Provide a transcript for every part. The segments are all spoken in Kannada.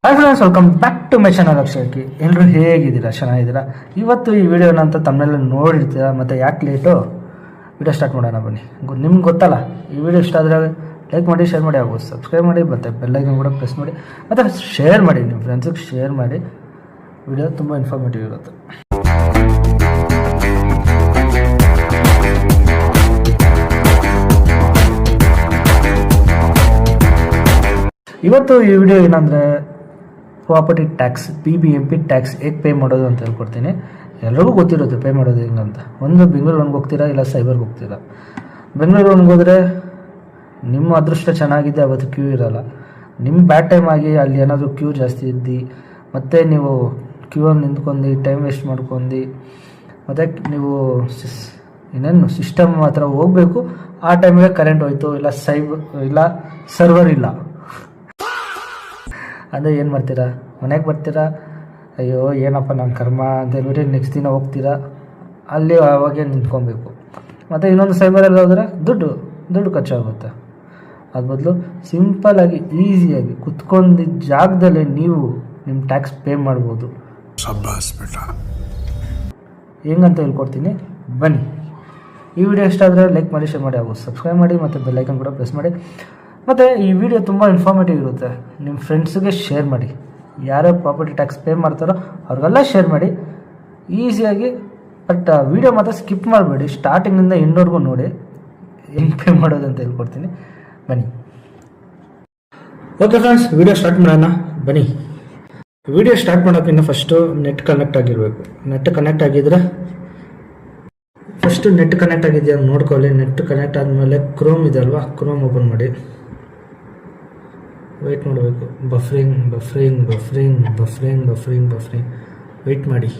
Hi friends, welcome back to my channel Akshayaki. ಎಲ್ಲರೂ ಹೇಗಿದ್ದೀರಾ? ಚೆನ್ನಾಗಿದ್ದೀರಾ? ಇವತ್ತು ಈ ವಿಡಿಯೋನ ಅಂತ ತಮ್ಮನೆಲ್ಲ ನೋಡಿರ್ತೀರಾ. ಮತ್ತು ಯಾಕೆ ಲೇಟು? ವಿಡಿಯೋ ಸ್ಟಾರ್ಟ್ ಮಾಡೋಣ ಬನ್ನಿ. ನಿಮ್ಗೆ ಗೊತ್ತಲ್ಲ, ಈ ವಿಡಿಯೋ ಇಷ್ಟ ಆದರೆ ಲೈಕ್ ಮಾಡಿ, ಶೇರ್ ಮಾಡಿ, ಆಗ್ಬೋದು ಸಬ್ಸ್ಕ್ರೈಬ್ ಮಾಡಿ, ಮತ್ತು ಬೆಲ್ಲೈಕನ್ ಕೂಡ ಪ್ರೆಸ್ ಮಾಡಿ, ಮತ್ತು ಶೇರ್ ಮಾಡಿ, ನಿಮ್ಮ ಫ್ರೆಂಡ್ಸಿಗೆ ಶೇರ್ ಮಾಡಿ. ವಿಡಿಯೋ ತುಂಬ ಇನ್ಫಾರ್ಮೇಟಿವ್ ಇರುತ್ತೆ. ಇವತ್ತು ಈ ವಿಡಿಯೋ ಏನಂದರೆ ಪ್ರಾಪರ್ಟಿ ಟ್ಯಾಕ್ಸ್, BBMP ಟ್ಯಾಕ್ಸ್ ಹೇಗೆ ಪೇ ಮಾಡೋದು ಅಂತ ಹೇಳ್ಕೊಡ್ತೀನಿ. ಎಲ್ರಿಗೂ ಗೊತ್ತಿರುತ್ತೆ ಪೇ ಮಾಡೋದು ಹೆಂಗಂತ. ಒಂದು ಬೆಂಗಳೂರು ಒನ್ಗೆ ಹೋಗ್ತೀರಾ, ಇಲ್ಲ ಸೈಬರ್ಗೆ ಹೋಗ್ತೀರಾ. ಬೆಂಗಳೂರು ಒನ್ಗೆ ಹೋದರೆ ನಿಮ್ಮ ಅದೃಷ್ಟ ಚೆನ್ನಾಗಿದೆ, ಅವತ್ತು ಕ್ಯೂ ಇರೋಲ್ಲ. ನಿಮ್ಮ ಬ್ಯಾಡ್ ಟೈಮ್ ಆಗಿ ಅಲ್ಲಿ ಏನಾದರೂ ಕ್ಯೂ ಜಾಸ್ತಿ ಇದ್ದು, ಮತ್ತು ನೀವು ಕ್ಯೂಲ್ಲಿ ನಿಂತ್ಕೊಂಡು ಟೈಮ್ ವೇಸ್ಟ್ ಮಾಡ್ಕೊಂಡು, ಮತ್ತು ನೀವು ಇನ್ನೇನು ಸಿಸ್ಟಮ್ ಹತ್ರ ಹೋಗಬೇಕು, ಆ ಟೈಮಿಗೆ ಕರೆಂಟ್ ಹೋಯ್ತು, ಇಲ್ಲ ಸರ್ವರ್ ಇಲ್ಲ ಅಂದರೆ ಏನು ಮಾಡ್ತೀರಾ? ಮನೆಗೆ ಬರ್ತೀರಾ, ಅಯ್ಯೋ ಏನಪ್ಪ ನನ್ನ ಕರ್ಮ ಅಂತ ಹೇಳ್ಬಿಟ್ಟು ನೆಕ್ಸ್ಟ್ ದಿನ ಹೋಗ್ತೀರಾ, ಅಲ್ಲಿ ಅವಾಗೇ ನಿಂತ್ಕೊಬೇಕು. ಮತ್ತು ಇನ್ನೊಂದು ಸೈಬರಲ್ಲಿ ಹೋದರೆ ದುಡ್ಡು ಖರ್ಚಾಗುತ್ತೆ. ಅದು ಬದಲು ಸಿಂಪಲ್ಲಾಗಿ ಈಸಿಯಾಗಿ ಕುತ್ಕೊಂಡಿದ್ದ ಜಾಗದಲ್ಲೇ ನೀವು ನಿಮ್ಮ ಟ್ಯಾಕ್ಸ್ ಪೇ ಮಾಡ್ಬೋದು. ಹೆಂಗಂತ ಹೇಳ್ಕೊಡ್ತೀನಿ ಬನ್ನಿ. ಈ ವಿಡಿಯೋ ಇಷ್ಟ ಆದರೆ ಲೈಕ್ ಮಾಡಿ, ಶೇರ್ ಮಾಡಿ, ಆಗ್ಬೋದು ಸಬ್ಸ್ಕ್ರೈಬ್ ಮಾಡಿ, ಮತ್ತು ಬೆಲ್ಲೈಕನ್ ಕೂಡ ಪ್ರೆಸ್ ಮಾಡಿ. ಮತ್ತು ಈ ವಿಡಿಯೋ ತುಂಬ ಇನ್ಫಾರ್ಮೇಟಿವ್ ಇರುತ್ತೆ. ನಿಮ್ಮ ಫ್ರೆಂಡ್ಸಿಗೆ ಶೇರ್ ಮಾಡಿ. ಯಾರ್ಯಾರು ಪ್ರಾಪರ್ಟಿ ಟ್ಯಾಕ್ಸ್ ಪೇ ಮಾಡ್ತಾರೋ ಅವ್ರಿಗೆಲ್ಲ ಶೇರ್ ಮಾಡಿ ಈಸಿಯಾಗಿ. ಬಟ್ ವಿಡಿಯೋ ಮಾತ್ರ ಸ್ಕಿಪ್ ಮಾಡಬೇಡಿ, ಸ್ಟಾರ್ಟಿಂಗಿಂದ ಎಂಡ್ವರೆಗೂ ನೋಡಿ ಹೆಂಗೆ ಪೇ ಮಾಡೋದು ಅಂತ ಹೇಳ್ಕೊಡ್ತೀನಿ ಬನ್ನಿ. ಓಕೆ ಫ್ರೆಂಡ್ಸ್, ವಿಡಿಯೋ ಸ್ಟಾರ್ಟ್ ಮಾಡೋಣ ಬನ್ನಿ. ವಿಡಿಯೋ ಸ್ಟಾರ್ಟ್ ಮಾಡೋಕ್ಕಿಂತ ಫಸ್ಟು ನೆಟ್ ಕನೆಕ್ಟ್ ಆಗಿರಬೇಕು. ನೆಟ್ ಕನೆಕ್ಟ್ ಆಗಿದ್ದರೆ ಫಸ್ಟು ನೆಟ್ ಕನೆಕ್ಟ್ ಆಗಿದೆಯಾ ನೋಡ್ಕೊಳ್ಳಿ. ನೆಟ್ ಕನೆಕ್ಟ್ ಆದಮೇಲೆ ಕ್ರೋಮ್ ಇದೆ ಅಲ್ವಾ, ಕ್ರೋಮ್ ಓಪನ್ ಮಾಡಿ. ವೆಯ್ಟ್ ಮಾಡಬೇಕು. ಬಫರಿಂಗ್ ವೆಯ್ಟ್ ಮಾಡಿ.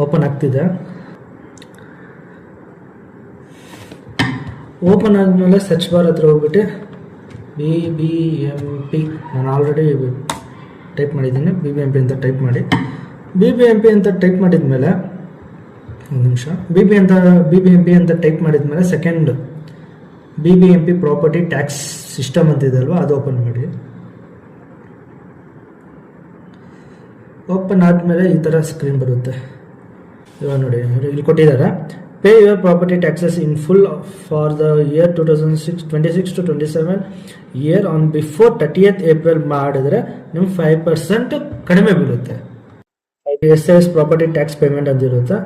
ಓಪನ್ ಆಗ್ತಿದೆ. ಓಪನ್ ಆದಮೇಲೆ ಸರ್ಚ್ ಬಾರ್ ಹತ್ರ ಹೋಗ್ಬಿಟ್ಟು BBMP ನಾನು ಆಲ್ರೆಡಿ ಟೈಪ್ ಮಾಡಿದ್ದೀನಿ. BBMP ಅಂತ ಟೈಪ್ ಮಾಡಿ. BBMP ಅಂತ ಟೈಪ್ ಮಾಡಿದ್ಮೇಲೆ ಒಂದು ನಿಮಿಷ. BBMP ಅಂತ ಟೈಪ್ ಮಾಡಿದ್ಮೇಲೆ second BBMP property tax system ಅಂತ ಇದೆ ಅಲ್ವಾ, ಅದು ಓಪನ್ ಮಾಡಿ. ಓಪನ್ ಆದಮೇಲೆ ಈ ಥರ ಸ್ಕ್ರೀನ್ ಬರುತ್ತೆ. ಇವಾಗ ನೋಡಿ, ಇಲ್ಲಿ ಕೊಟ್ಟಿದ್ದಾರೆ, pay your property taxes in full for the year 2026 to 27 year on before 30th April ಮಾಡಿದ್ರೆ ನಿಮ್ಗೆ 5% ಕಡಿಮೆ ಬೀಳುತ್ತೆ. SAS ಪ್ರಾಪರ್ಟಿ ಟ್ಯಾಕ್ಸ್ ಪೇಮೆಂಟ್ ಅಂತ ಇರುತ್ತೆ.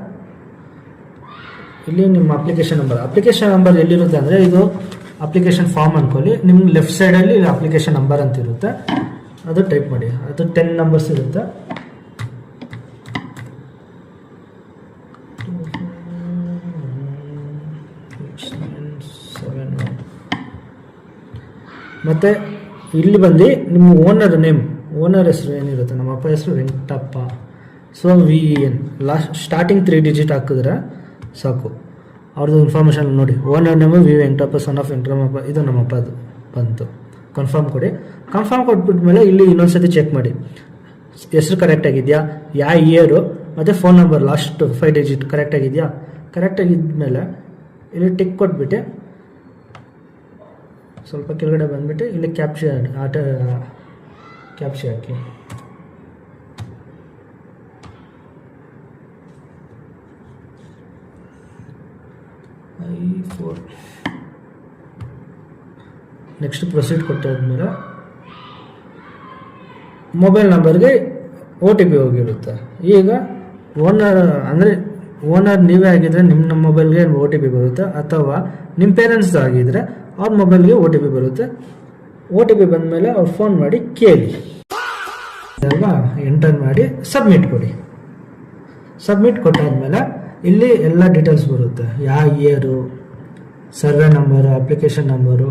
ಇಲ್ಲಿ ನಿಮ್ಮ ಅಪ್ಲಿಕೇಶನ್ ನಂಬರ್ ಎಲ್ಲಿರುತ್ತೆ ಅಂದರೆ, ಇದು ಅಪ್ಲಿಕೇಶನ್ ಫಾರ್ಮ್ ಅಂದ್ಕೊಳ್ಳಿ. ನಿಮ್ಗೆ ಲೆಫ್ಟ್ ಸೈಡಲ್ಲಿ ಅಪ್ಲಿಕೇಶನ್ ನಂಬರ್ ಅಂತ ಇರುತ್ತೆ, ಅದು ಟೈಪ್ ಮಾಡಿ. ಅದು 10 ನಂಬರ್ಸ್ ಇರುತ್ತೆ. ಮತ್ತು ಇಲ್ಲಿ ಬಂದು ನಿಮ್ಮ ಓನರ್ ಹೆಸರು ಏನಿರುತ್ತೆ, ನಮ್ಮ ಅಪ್ಪ ಹೆಸರು Venkatappa. So VEN starting 3 digit ಹಾಕಿದ್ರೆ ಸಾಕು. ಅವ್ರದ್ದು ಇನ್ಫಾರ್ಮೇಷನ್ ನೋಡಿ. Owner name V Venkatappa, son of Venkataramappa, ಇದು ನಮ್ಮಪ್ಪದು ಬಂತು. ಕನ್ಫರ್ಮ್ ಕೊಡಿ. ಕನ್ಫರ್ಮ್ ಕೊಟ್ಬಿಟ್ಮೇಲೆ ಇಲ್ಲಿ ಇನ್ನೊಂದ್ಸತಿ ಚೆಕ್ ಮಾಡಿ ಹೆಸರು ಕರೆಕ್ಟ್ ಆಗಿದೆಯಾ, ಯಾವ ಇಯರು, ಮತ್ತು phone number last 5 digit correct ಆಗಿದೆಯಾ. ಕರೆಕ್ಟ್ ಆಗಿದ್ಮೇಲೆ ಇಲ್ಲಿ ಟಿಕ್ ಕೊಟ್ಬಿಟ್ಟು ಸ್ವಲ್ಪ ಕೆಳಗಡೆ ಬಂದುಬಿಟ್ಟು ಇಲ್ಲಿ ಕ್ಯಾಪ್ಚೆ ಹಾಕಿ. I4 ನೆಕ್ಸ್ಟ್ ಪ್ರೊಸೀಡ್ ಕೊಟ್ಟಾದ್ಮೇಲೆ ಮೊಬೈಲ್ ನಂಬರ್ಗೆ OTP ಹೋಗಿರುತ್ತೆ. ಈಗ ಓನರ್ ನೀವೇ ಆಗಿದ್ರೆ ನಿಮ್ಮ ಮೊಬೈಲ್ಗೆ OTP ಬರುತ್ತೆ, ಅಥವಾ ನಿಮ್ಮ ಪೇರೆಂಟ್ಸ್ ಆಗಿದ್ರೆ ಅವ್ರ ಮೊಬೈಲ್ಗೆ OTP ಬರುತ್ತೆ. OTP ಬಂದಮೇಲೆ ಅವ್ರು ಫೋನ್ ಮಾಡಿ ಕೇಳಿ ಅಲ್ವಾ, ಎಂಟರ್ ಮಾಡಿ ಸಬ್ಮಿಟ್ ಕೊಡಿ. ಸಬ್ಮಿಟ್ ಕೊಟ್ಟಾದ್ಮೇಲೆ ಇಲ್ಲಿ ಎಲ್ಲ ಡೀಟೇಲ್ಸ್ ಬರುತ್ತೆ. ಯಾವ year, survey number, application number,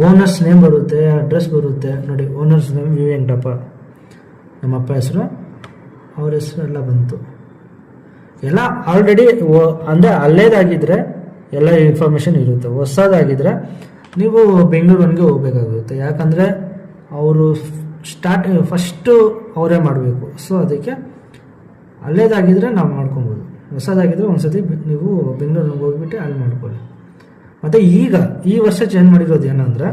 owners name ಬರುತ್ತೆ, ಅಡ್ರೆಸ್ ಬರುತ್ತೆ. ನೋಡಿ, ಓನರ್ಸ್ ನೇಮ್ V ವೆಂಕಟಪ್ಪ, ನಮ್ಮಪ್ಪ ಹೆಸರು, ಅವ್ರ ಹೆಸರು ಎಲ್ಲ ಬಂತು. ಎಲ್ಲ ಆಲ್ರೆಡಿ ಅಂದರೆ ಅಲ್ಲೇದಾಗಿದ್ದರೆ ಎಲ್ಲ ಇನ್ಫಾರ್ಮೇಷನ್ ಇರುತ್ತೆ. ಹೊಸದಾಗಿದ್ದರೆ ನೀವು ಬೆಂಗಳೂರಿಗೆ ಹೋಗಬೇಕಾಗುತ್ತೆ. ಯಾಕಂದರೆ ಅವರು ಫಸ್ಟು ಅವರೇ ಮಾಡಬೇಕು. ಸೊ ಅದಕ್ಕೆ ಅಲ್ಲೇದಾಗಿದ್ದರೆ ನಾವು ಮಾಡ್ಕೊಬೋದು. ಹೊಸದಾಗಿದ್ದರೆ ಒಂದ್ಸತಿ ನೀವು ಬೆಂಗಳೂರಿಗೆ ಹೋಗ್ಬಿಟ್ಟು ಅಲ್ಲಿ ಮಾಡ್ಕೊಳ್ಳಿ. ಮತ್ತು ಈಗ ಈ ವರ್ಷ ಚೇಂಜ್ ಮಾಡಿರೋದು ಏನಂದರೆ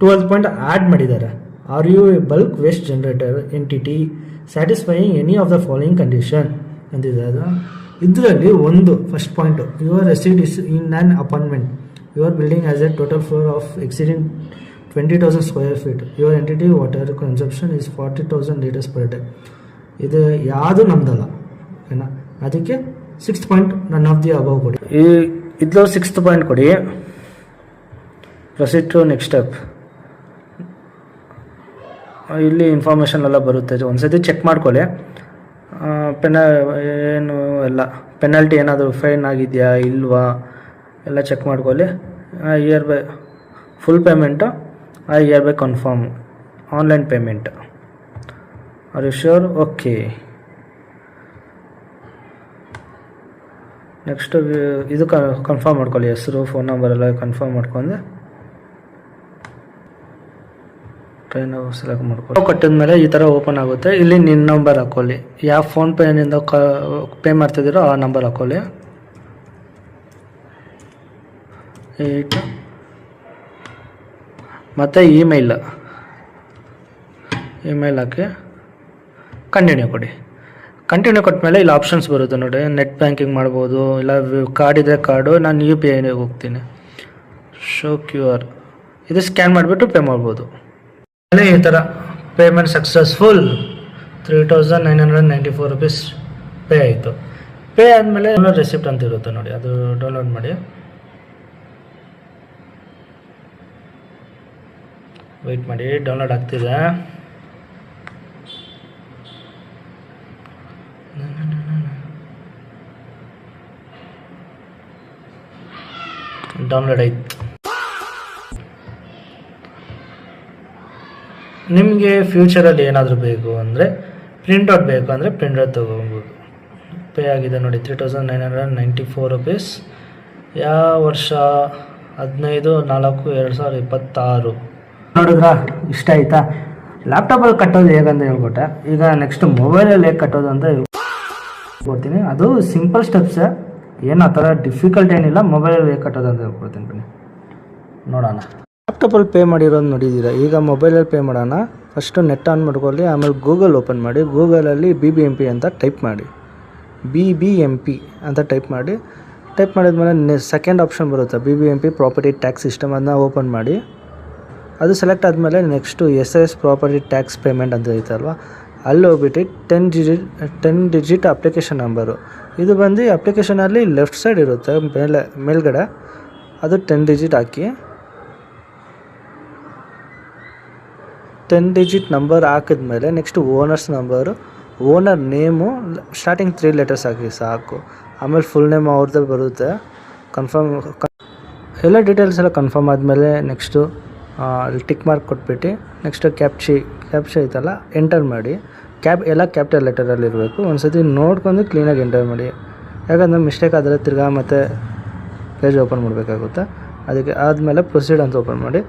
12 ಪಾಯಿಂಟ್ ಆ್ಯಡ್ ಮಾಡಿದ್ದಾರೆ. Are you a bulk waste generator entity satisfying any of the following condition ಅಂತಿದೆ. ಅದು ಇದರಲ್ಲಿ ಒಂದು first point, your reside is in an apartment, your building has a total floor of exceeding 20,000 square feet, your entity water consumption is 40,000 litres per day. ಇದು ಯಾವುದು ನಮ್ದಲ್ಲ, ಓಕೆನಾ? ಅದಕ್ಕೆ 6th point none of the above ಕೊಡಿ. ಇದು 6th ಪಾಯಿಂಟ್ ಕೊಡಿ. Proceed to next step. ಇಲ್ಲಿ ಇನ್ಫಾರ್ಮೇಷನ್ ಎಲ್ಲ ಬರುತ್ತೆ, ಒಂದ್ಸತಿ ಚೆಕ್ ಮಾಡ್ಕೊಳ್ಳಿ. ಏನು ಎಲ್ಲ ಪೆನಾಲ್ಟಿ ಏನಾದರೂ ಫೈನ್ ಆಗಿದೆಯಾ ಇಲ್ವಾ ಎಲ್ಲ ಚೆಕ್ ಮಾಡ್ಕೊಳ್ಳಿ. Year by full payment, year by confirm online payment. Are you sure? Okay. Next ಇದು ಕನ್ಫರ್ಮ್ ಮಾಡ್ಕೊಳ್ಳಿ, ಹೆಸರು ಫೋನ್ ನಂಬರ್ ಎಲ್ಲ ಕನ್ಫರ್ಮ್ ಮಾಡ್ಕೊಂಡು ಟ್ರೈನ್ ಸೆಲೆಕ್ಟ್ ಮಾಡ್ಕೊಳ್ಳಿ. ಕೊಟ್ಟಿದ ಮೇಲೆ ಈ ಥರ ಓಪನ್ ಆಗುತ್ತೆ. ಇಲ್ಲಿ ನಿನ್ನ ನಂಬರ್ ಹಾಕ್ಕೊಳ್ಳಿ, ಯಾವ ಫೋನ್ ಪೇನಿಂದ ಪೇ ಮಾಡ್ತಿದ್ದೀರೋ ಆ ನಂಬರ್ ಹಾಕ್ಕೊಳ್ಳಿ. 8 ಮತ್ತು ಇಮೇಲ್ ಹಾಕಿ ಕಂಟಿನ್ಯೂ ಕೊಡಿ. ಕಂಟಿನ್ಯೂ ಕೊಟ್ಟಮೇಲೆ ಇಲ್ಲಿ ಆಪ್ಷನ್ಸ್ ಬರುತ್ತೆ ನೋಡಿ, ನೆಟ್ ಬ್ಯಾಂಕಿಂಗ್ ಮಾಡ್ಬೋದು, ಇಲ್ಲ ಕಾರ್ಡ್ ಇದೆ ಕಾರ್ಡು, ನಾನು UPI ಹೋಗ್ತೀನಿ. ಶೋ QR ಇದು ಸ್ಕ್ಯಾನ್ ಮಾಡಿಬಿಟ್ಟು ಪೇ ಮಾಡ್ಬೋದು. ಈ ಥರ ಪೇಮೆಂಟ್ ಸಕ್ಸಸ್ಫುಲ್ 3,994 ರೂಪೀಸ್ ಪೇ ಆಯಿತು. ಪೇ ಆದಮೇಲೆ ರೆಸಿಪ್ಟ್ ಅಂತ ಇರುತ್ತೆ ನೋಡಿ, ಅದು ಡೌನ್ಲೋಡ್ ಮಾಡಿ. ವೆಯ್ಟ್ ಮಾಡಿ, ಡೌನ್ಲೋಡ್ ಆಗ್ತಿದೆ. ಡೌನ್ಲೋಡ್ ಆಯ್ತು. ನಿಮಗೆ ಫ್ಯೂಚರಲ್ಲಿ ಏನಾದರೂ ಬೇಕು ಅಂದರೆ ಪ್ರಿಂಟೌಟ್ ಬೇಕು ಅಂದರೆ ಪ್ರಿಂಟೌಟ್ ತೊಗೊಬೋದು. ಪೇ ಆಗಿದೆ ನೋಡಿ 3,994 ರೂಪೀಸ್. ಯಾವ ವರ್ಷ? 15/4/2026. ನೋಡಿದ್ರಾ? ಇಷ್ಟ ಆಯಿತಾ? ಲ್ಯಾಪ್ಟಾಪಲ್ಲಿ ಕಟ್ಟೋದು ಹೇಗಂತ ಹೇಳ್ಕೊಟ್ಟೆ. ಈಗ ನೆಕ್ಸ್ಟ್ ಮೊಬೈಲಲ್ಲಿ ಹೇಗೆ ಕಟ್ಟೋದು ಅಂತ ಹೇಳ್ಕೊಡ್ತೀನಿ. ಅದು ಸಿಂಪಲ್ ಸ್ಟೆಪ್ಸೇ, ಏನು ಆ ಥರ ಡಿಫಿಕಲ್ಟ್ ಏನಿಲ್ಲ. ಮೊಬೈಲಲ್ಲಿ ಹೇಗೆ ಕಟ್ಟೋದು ಅಂತ ಹೇಳ್ಕೊಡ್ತೀನಿ, ಬನ್ನಿ ನೋಡೋಣ. ಲ್ಯಾಪ್ಟಾಪಲ್ಲಿ ಪೇ ಮಾಡಿರೋದು ನೋಡಿದ್ದೀರಾ. ಈಗ ಮೊಬೈಲಲ್ಲಿ ಪೇ ಮಾಡೋಣ. ಫಸ್ಟು ನೆಟ್ ಆನ್ ಮಾಡ್ಕೊಳ್ಳಿ, ಆಮೇಲೆ ಗೂಗಲ್ ಓಪನ್ ಮಾಡಿ. ಗೂಗಲಲ್ಲಿ BBMP ಅಂತ ಟೈಪ್ ಮಾಡಿ, BBMP ಅಂತ ಟೈಪ್ ಮಾಡಿದ್ಮೇಲೆ ಸೆಕೆಂಡ್ ಆಪ್ಷನ್ ಬರುತ್ತೆ, BBMP ಪ್ರಾಪರ್ಟಿ ಟ್ಯಾಕ್ಸ್ ಸಿಸ್ಟಮ್. ಅದನ್ನ ಓಪನ್ ಮಾಡಿ. ಅದು ಸೆಲೆಕ್ಟ್ ಆದಮೇಲೆ next SAS property tax payment ಅಂತ ಐತಲ್ವ, ಅಲ್ಲಿ ಹೋಗ್ಬಿಟ್ಟು 10 ಡಿಜಿಟ್ ಅಪ್ಲಿಕೇಶನ್ ನಂಬರು. ಇದು ಬಂದು ಅಪ್ಲಿಕೇಶನಲ್ಲಿ ಲೆಫ್ಟ್ ಸೈಡ್ ಇರುತ್ತೆ ಮೇಲ್ಗಡೆ, ಅದು 10 ಡಿಜಿಟ್ ಹಾಕಿ. 10 ಡಿಜಿಟ್ ನಂಬರ್ ಹಾಕಿದ್ಮೇಲೆ next owners number, owner name starting 3 letters ಹಾಕಿ ಸಾಕು. ಆಮೇಲೆ ಫುಲ್ ನೇಮ್ ಅವ್ರದ್ದೇ ಬರುತ್ತೆ. ಕನ್ಫರ್ಮ್ ಎಲ್ಲ ಡೀಟೇಲ್ಸ್ ಎಲ್ಲ ಕನ್ಫರ್ಮ್ ಆದಮೇಲೆ ನೆಕ್ಸ್ಟು ಅಲ್ಲಿ ಟಿಕ್ ಮಾರ್ಕ್ ಕೊಟ್ಬಿಟ್ಟು ನೆಕ್ಸ್ಟ್ ಕ್ಯಾಪ್ಚ ಐತಲ್ಲ ಎಂಟರ್ ಮಾಡಿ. ಎಲ್ಲ ಕ್ಯಾಪಿಟಲ್ ಲೆಟರಲ್ಲಿ ಇರಬೇಕು. ಒಂದು ಸತಿ ನೋಡ್ಕೊಂಡು ಕ್ಲೀನಾಗಿ ಎಂಟರ್ ಮಾಡಿ, ಯಾಕಂದರೆ ಮಿಸ್ಟೇಕ್ ಆದರೆ ತಿರ್ಗಾ ಮತ್ತೆ ಪೇಜ್ ಓಪನ್ ಮಾಡಬೇಕಾಗುತ್ತೆ. ಅದಕ್ಕೆ ಆದಮೇಲೆ ಪ್ರೊಸೀಡ್ ಅಂತ ಓಪನ್ ಮಾಡಿ.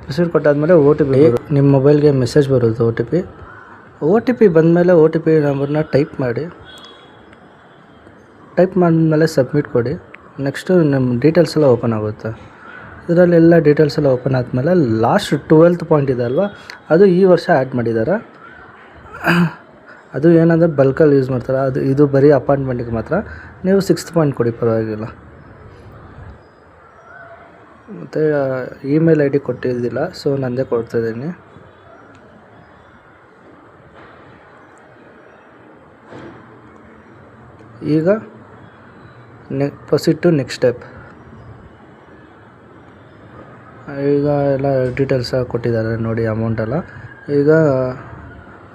ಪ್ರೊಸೀಡ್ ಕೊಟ್ಟಾದಮೇಲೆ OTP ನಿಮ್ಮ ಮೊಬೈಲ್ಗೆ ಮೆಸೇಜ್ ಬರುತ್ತೆ. OTP ಬಂದಮೇಲೆ OTP ನಂಬರ್ನ ಟೈಪ್ ಮಾಡಿದ್ಮೇಲೆ ಸಬ್ಮಿಟ್ ಕೊಡಿ. ನೆಕ್ಸ್ಟು ನಮ್ಮ ಡೀಟೇಲ್ಸ್ ಎಲ್ಲ ಓಪನ್ ಆಗುತ್ತೆ. ಇದರಲ್ಲೆಲ್ಲ ಡೀಟೇಲ್ಸ್ ಎಲ್ಲ ಓಪನ್ ಆದಮೇಲೆ ಲಾಸ್ಟ್ 12th ಪಾಯಿಂಟ್ ಇದೆ ಅಲ್ವಾ, ಅದು ಈ ವರ್ಷ ಆ್ಯಡ್ ಮಾಡಿದ್ದಾರೆ. ಅದು ಏನಂದರೆ ಬಲ್ಕಲ್ಲಿ ಯೂಸ್ ಮಾಡ್ತಾರೆ. ಇದು ಬರೀ ಅಪಾರ್ಟ್ಮೆಂಟಿಗೆ ಮಾತ್ರ. ನೀವು 6th ಪಾಯಿಂಟ್ ಕೊಡಿ, ಪರವಾಗಿಲ್ಲ. ಮತ್ತು ಇಮೇಲ್ ID ಕೊಟ್ಟಿದ್ದಿಲ್ಲ, ಸೊ ನಂದೇ ಕೊಡ್ತಾಯಿದ್ದೀನಿ. ಈಗ ಪ್ರೊಸೀಡ್ ಟು ನೆಕ್ಸ್ಟ್ ಸ್ಟೆಪ್. ಈಗ ಎಲ್ಲ ಡೀಟೇಲ್ಸ್ ಕೊಟ್ಟಿದ್ದಾರೆ ನೋಡಿ, ಅಮೌಂಟೆಲ್ಲ. ಈಗ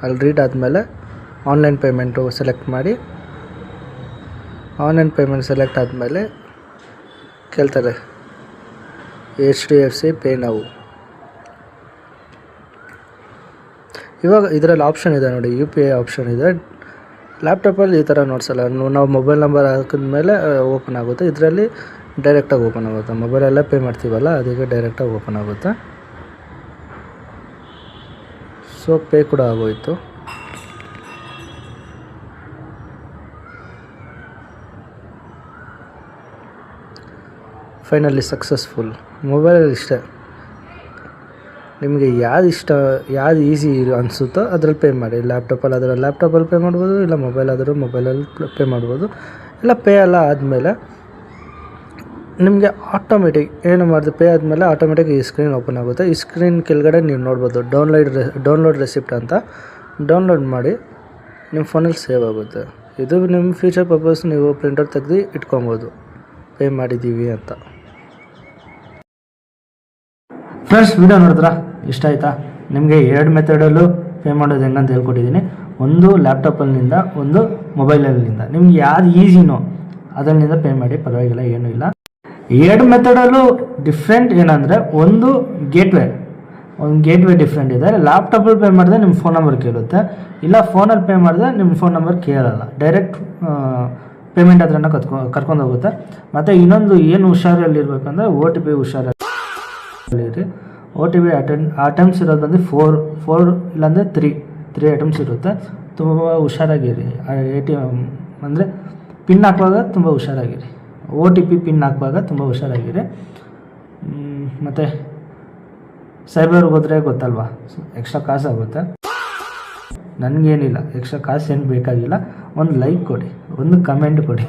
ಅಲ್ಲಿ ರೀಡ್ ಆದಮೇಲೆ ಆನ್ಲೈನ್ ಪೇಮೆಂಟು ಸೆಲೆಕ್ಟ್ ಮಾಡಿ. ಆನ್ಲೈನ್ ಪೇಮೆಂಟ್ ಸೆಲೆಕ್ಟ್ ಆದಮೇಲೆ ಕೇಳ್ತಾರೆ HDFC ಪೇ ನಾವು. ಇವಾಗ ಇದರಲ್ಲಿ ಆಪ್ಷನ್ ಇದೆ ನೋಡಿ, UPI ಆಪ್ಷನ್ ಇದೆ. ಲ್ಯಾಪ್ಟಾಪಲ್ಲಿ ಈ ಥರ ನೋಡ್ಸಲ್ಲ, ನಾವು ಮೊಬೈಲ್ ನಂಬರ್ ಹಾಕಿದ್ಮೇಲೆ ಓಪನ್ ಆಗುತ್ತೆ. ಇದರಲ್ಲಿ ಡೈರೆಕ್ಟಾಗಿ ಓಪನ್ ಆಗುತ್ತೆ. ಮೊಬೈಲೆಲ್ಲ ಪೇ ಮಾಡ್ತೀವಲ್ಲ, ಅದಕ್ಕೆ ಡೈರೆಕ್ಟಾಗಿ ಓಪನ್ ಆಗುತ್ತೆ. ಸೊ ಪೇ ಕೂಡ ಆಗೋಯಿತು. Finally successful. ಮೊಬೈಲಲ್ಲಿ ಇಷ್ಟೇ, ನಿಮಗೆ ಯಾವುದು ಈಸಿ ಅನಿಸುತ್ತೋ ಅದ್ರಲ್ಲಿ ಪೇ ಮಾಡಿ. ಲ್ಯಾಪ್ಟಾಪಲ್ಲಿ ಪೇ ಮಾಡ್ಬೋದು, ಇಲ್ಲ ಮೊಬೈಲಲ್ಲಿ ಪೇ ಮಾಡ್ಬೋದು. ಇಲ್ಲ ಪೇ ಎಲ್ಲ ಆದಮೇಲೆ ನಿಮಗೆ ಆಟೋಮೆಟಿಕ್ ಏನು ಮಾಡಿದೆ, ಪೇ ಆದಮೇಲೆ ಆಟೋಮೆಟಿಕ್ ಈ ಸ್ಕ್ರೀನ್ ಓಪನ್ ಆಗುತ್ತೆ. ಈ ಸ್ಕ್ರೀನ್ ಕೆಳಗಡೆ ನೀವು ನೋಡ್ಬೋದು ಡೌನ್ಲೋಡ್ ರೆಸಿಪ್ಟ್ ಅಂತ. ಡೌನ್ಲೋಡ್ ಮಾಡಿ ನಿಮ್ಮ ಫೋನಲ್ಲಿ ಸೇವ್ ಆಗುತ್ತೆ. ಇದು ನಿಮ್ಮ ಫ್ಯೂಚರ್ ಪರ್ಪಸ್ ನೀವು ಪ್ರಿಂಟರ್ ತೆಗೆದು ಇಟ್ಕೊಬೋದು ಪೇ ಮಾಡಿದ್ದೀವಿ ಅಂತ. ಫ್ರೆಂಡ್ಸ್, ವಿಡಿಯೋ ನೋಡಿದ್ರಾ? ಇಷ್ಟ ಆಯಿತಾ? ನಿಮಗೆ 2 ಮೆಥಡಲ್ಲೂ ಪೇ ಮಾಡೋದು ಹೆಂಗಂತ ಹೇಳ್ಕೊಟ್ಟಿದ್ದೀನಿ. ಒಂದು ಲ್ಯಾಪ್ಟಾಪಲ್ಲಿಂದ, ಒಂದು ಮೊಬೈಲಲ್ಲಿಂದ. ನಿಮ್ಗೆ ಯಾವುದು ಈಸಿನೋ ಅದರಿಂದ ಪೇ ಮಾಡಿ, ಪರವಾಗಿಲ್ಲ, ಏನೂ ಇಲ್ಲ. 2 ಮೆಥಡಲ್ಲೂ ಡಿಫ್ರೆಂಟ್ ಏನಂದರೆ, ಒಂದು ಗೇಟ್ವೇ ಡಿಫ್ರೆಂಟ್ ಇದೆ. ಲ್ಯಾಪ್ಟಾಪಲ್ಲಿ ಪೇ ಮಾಡಿದ್ರೆ ನಿಮ್ಮ ಫೋನ್ ನಂಬರ್ ಕೇಳುತ್ತೆ, ಇಲ್ಲ ಫೋನಲ್ಲಿ ಪೇ ಮಾಡಿದ್ರೆ ನಿಮ್ಮ ಫೋನ್ ನಂಬರ್ ಕೇಳಲ್ಲ, ಡೈರೆಕ್ಟ್ ಪೇಮೆಂಟ್ ಹತ್ರನ ಕರ್ಕೊಂಡು ಹೋಗುತ್ತೆ. ಮತ್ತು ಇನ್ನೊಂದು ಏನು ಹುಷಾರಲ್ಲಿರ್ಬೇಕಂದ್ರೆ OTP ಹುಷಾರಲ್ಲಿ. OTP ಅಟೆಂಪ್ಟ್ಸ್ ಇರೋದು ಬಂದು 4 ಇಲ್ಲಾಂದರೆ 3 ಅಟೆಂಪ್ಟ್ಸ್ ಇರುತ್ತೆ. ತುಂಬ ಹುಷಾರಾಗಿರಿ. ATM ಅಂದರೆ ಪಿನ್ ಹಾಕುವಾಗ ತುಂಬ ಹುಷಾರಾಗಿರಿ. OTP ಪಿನ್ ಹಾಕುವಾಗ ತುಂಬ ಹುಷಾರಾಗಿರಿ. ಮತ್ತು ಸೈಬರ್ಗೆ ಹೋದರೆ ಗೊತ್ತಲ್ವಾ, ಎಕ್ಸ್ಟ್ರಾ ಕಾಸು ಆಗುತ್ತೆ. ನನಗೇನಿಲ್ಲ, ಎಕ್ಸ್ಟ್ರಾ ಕಾಸು ಏನು ಬೇಕಾಗಿಲ್ಲ. ಒಂದು ಲೈಕ್ ಕೊಡಿ, ಒಂದು ಕಮೆಂಟ್ ಕೊಡಿ,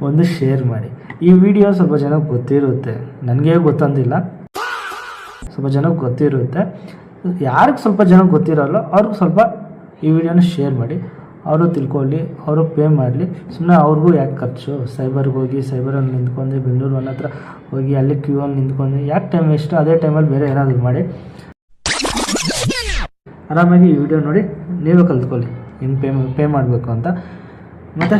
ಒಂದು ಶೇರ್ ಮಾಡಿ. ಈ ವಿಡಿಯೋ ಸ್ವಲ್ಪ ಜನಕ್ಕೆ ಗೊತ್ತಿರುತ್ತೆ, ನನಗೇ ಗೊತ್ತಂದಿಲ್ಲ, ಸ್ವಲ್ಪ ಜನಕ್ಕೆ ಗೊತ್ತಿರುತ್ತೆ. ಯಾರಿಗೆ ಸ್ವಲ್ಪ ಜನಕ್ಕೆ ಗೊತ್ತಿರೋಲ್ಲ ಅವ್ರಿಗೆ ಸ್ವಲ್ಪ ಈ ವಿಡಿಯೋನ ಶೇರ್ ಮಾಡಿ, ಅವರು ತಿಳ್ಕೊಳ್ಳಿ, ಅವರು ಪೇ ಮಾಡಲಿ. ಸುಮ್ಮನೆ ಅವ್ರಿಗೂ ಯಾಕೆ ಖರ್ಚು? ಸೈಬರ್ಗೆ ಹೋಗಿ ಸೈಬರಲ್ಲಿ ನಿಂತ್ಕೊಂಡು ಬೆಂಗಳೂರು ಒನ್ ಹತ್ರ ಹೋಗಿ ಅಲ್ಲಿ ಕ್ಯೂ ಅಲ್ಲಿ ನಿಂತ್ಕೊಂಡು ಯಾಕೆ ಟೈಮ್ ವೇಸ್ಟು? ಅದೇ ಟೈಮಲ್ಲಿ ಬೇರೆ ಏನಾದರೂ ಮಾಡಿ ಆರಾಮಾಗಿ ಈ ವಿಡಿಯೋ ನೋಡಿ ನೀವೇ ಕಲ್ತ್ಕೊಳ್ಳಿ ಹೆಂಗೆ ಪೇ ಮಾಡಬೇಕು ಅಂತ. ಮತ್ತು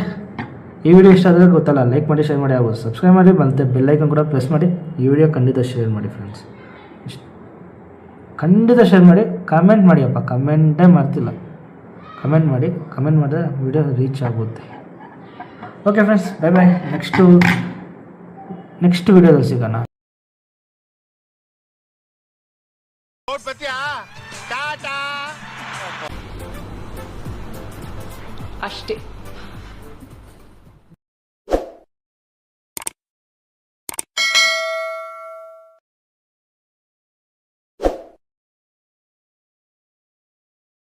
ಈ ವಿಡಿಯೋ ಇಷ್ಟ ಆದರೆ ಗೊತ್ತಲ್ಲ, ಲೈಕ್ ಮಾಡಿ, ಶೇರ್ ಮಾಡಿ, ಆಗೋದು ಸಬ್ಸ್ಕ್ರೈಬ್ ಮಾಡಿ, ಮತ್ತು ಬೆಲ್ಲೈಕನ್ ಕೂಡ ಪ್ರೆಸ್ ಮಾಡಿ. ಈ ವಿಡಿಯೋ ಖಂಡಿತ ಶೇರ್ ಮಾಡಿ ಫ್ರೆಂಡ್ಸ್, ಖಂಡಿತ ಶೇರ್ ಮಾಡಿ. ಕಮೆಂಟ್ ಮಾಡಿ ಅಪ್ಪ, ಕಮೆಂಟೇ ಮಾಡ್ತಿಲ್ಲ, ಕಮೆಂಟ್ ಮಾಡಿದ್ರೆ ವಿಡಿಯೋ ರೀಚ್ ಆಗುತ್ತೆ. Okay friends, bye bye. Next ವಿಡಿಯೋದಲ್ಲಿ ಸಿಗೋಣ. ಅಷ್ಟೇ.